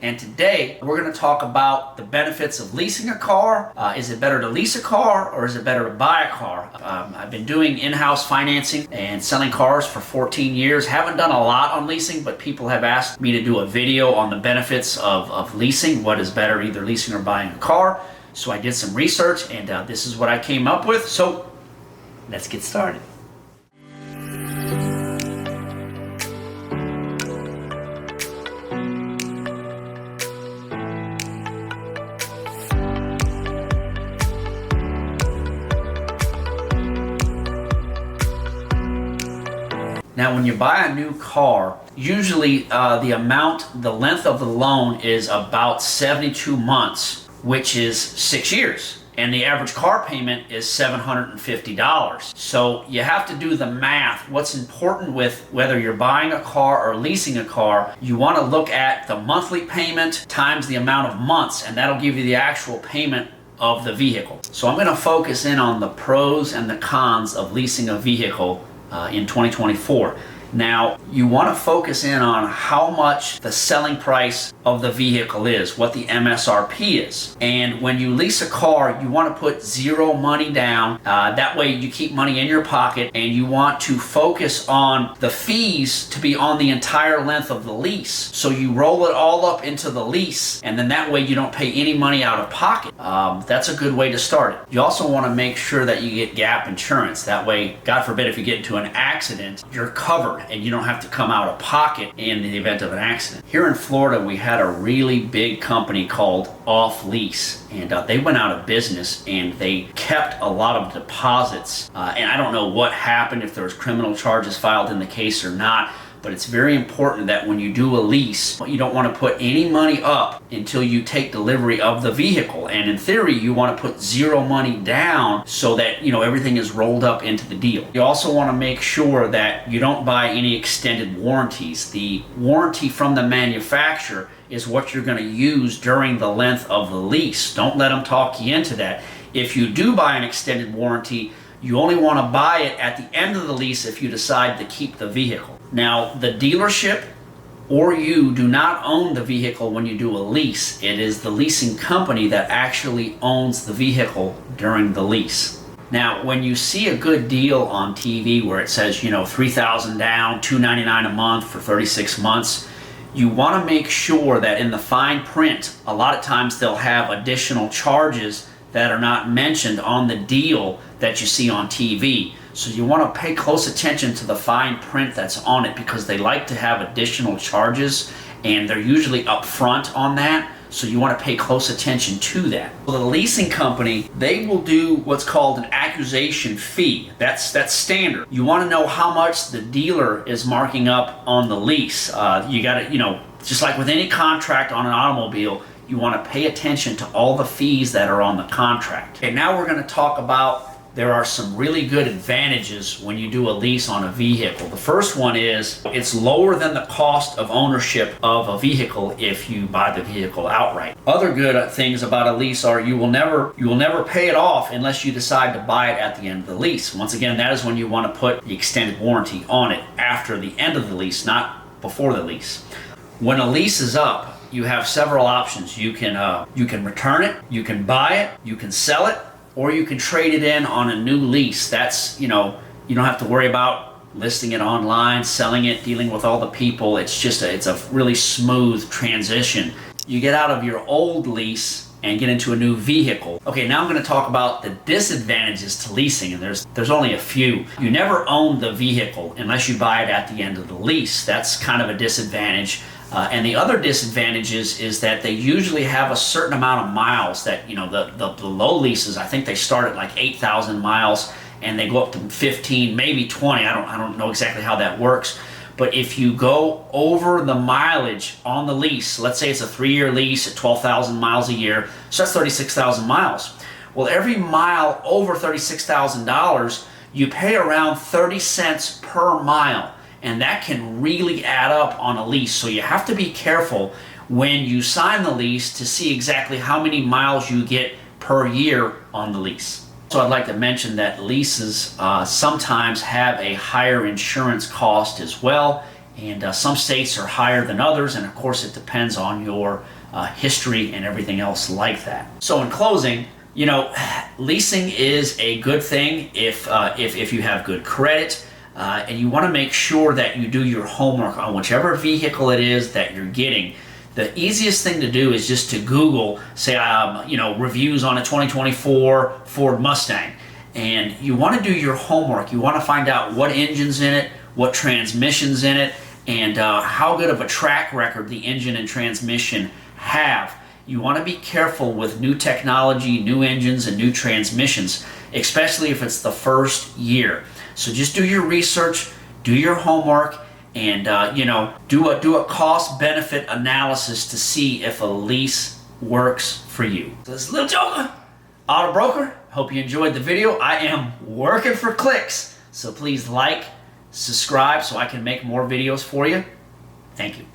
and today we're going to talk about the benefits of leasing a car. Is it better to lease a car or is it better to buy a car? I've been doing in-house financing and selling cars for 14 years. Haven't done a lot on leasing, but people have asked me to do a video on the benefits of leasing. What is better, either leasing or buying a car? So I did some research, and this is what I came up with. So let's get started. Now, when you buy a new car, usually the length of the loan is about 72 months, which is 6 years. And the average car payment is $750. So you have to do the math. What's important with whether you're buying a car or leasing a car, you want to look at the monthly payment times the amount of months, and that'll give you the actual payment of the vehicle. So I'm going to focus in on the pros and the cons of leasing a vehicle in 2024. Now, you want to focus in on how much the selling price of the vehicle is, what the MSRP is. And when you lease a car, you want to put zero money down. That way you keep money in your pocket, and you want to focus on the fees to be on the entire length of the lease. So you roll it all up into the lease, and then that way you don't pay any money out of pocket. That's a good way to start it. You also want to make sure that you get gap insurance. That way, God forbid, if you get into an accident, you're covered and you don't have to come out of pocket in the event of an accident. Here in Florida, we had a really big company called Off Lease, and they went out of business, and they kept a lot of deposits. And I don't know what happened, if there was criminal charges filed in the case or not, but it's very important that when you do a lease, you don't want to put any money up until you take delivery of the vehicle. And in theory, you want to put zero money down so that, everything is rolled up into the deal. You also want to make sure that you don't buy any extended warranties. The warranty from the manufacturer is what you're going to use during the length of the lease. Don't let them talk you into that. If you do buy an extended warranty, you only want to buy it at the end of the lease if you decide to keep the vehicle. Now, the dealership or you do not own the vehicle when you do a lease. It is the leasing company that actually owns the vehicle during the lease. Now, when you see a good deal on TV where it says, $3,000 down, $299 a month for 36 months, you want to make sure that in the fine print, a lot of times they'll have additional charges that are not mentioned on the deal that you see on TV. So you want to pay close attention to the fine print that's on it, because they like to have additional charges, and they're usually upfront on that. So you want to pay close attention to that. Well, the leasing company, they will do what's called an accusation fee. That's standard. You want to know how much the dealer is marking up on the lease. You got to, just like with any contract on an automobile, you want to pay attention to all the fees that are on the contract. Okay, now we're going to talk about, there are some really good advantages when you do a lease on a vehicle. The first one is it's lower than the cost of ownership of a vehicle if you buy the vehicle outright. Other good things about a lease are you will never pay it off unless you decide to buy it at the end of the lease. Once again, that is when you want to put the extended warranty on it after the end of the lease, not before the lease. When a lease is up, you have several options. You can return it, you can buy it, you can sell it, or you can trade it in on a new lease. That's, you don't have to worry about listing it online, selling it, dealing with all the people. It's a really smooth transition. You get out of your old lease and get into a new vehicle. Okay, now I'm going to talk about the disadvantages to leasing, and there's only a few. You never own the vehicle unless you buy it at the end of the lease. That's kind of a disadvantage. And the other disadvantage is that they usually have a certain amount of miles that, the low leases, I think they start at like 8,000 miles and they go up to 15, maybe 20. I don't know exactly how that works. But if you go over the mileage on the lease, let's say it's a 3-year lease at 12,000 miles a year, so that's 36,000 miles. Well, every mile over $36,000, you pay around 30 cents per mile. And that can really add up on a lease. So you have to be careful when you sign the lease to see exactly how many miles you get per year on the lease. So I'd like to mention that leases sometimes have a higher insurance cost as well. And some states are higher than others, and of course it depends on your history and everything else like that. So in closing, you know, leasing is a good thing if you have good credit, and you want to make sure that you do your homework on whichever vehicle it is that you're getting. The easiest thing to do is just to Google, say, you know, reviews on a 2024 Ford Mustang. And you want to do your homework. You want to find out what engine's in it, what transmission's in it, and how good of a track record the engine and transmission have. You want to be careful with new technology, new engines, and new transmissions, especially if it's the first year. So just do your research, do your homework, and you know, do a cost-benefit analysis to see if a lease works for you. So this is Little Joker, Auto Broker. Hope you enjoyed the video. I am working for clicks, so please like, subscribe so I can make more videos for you. Thank you.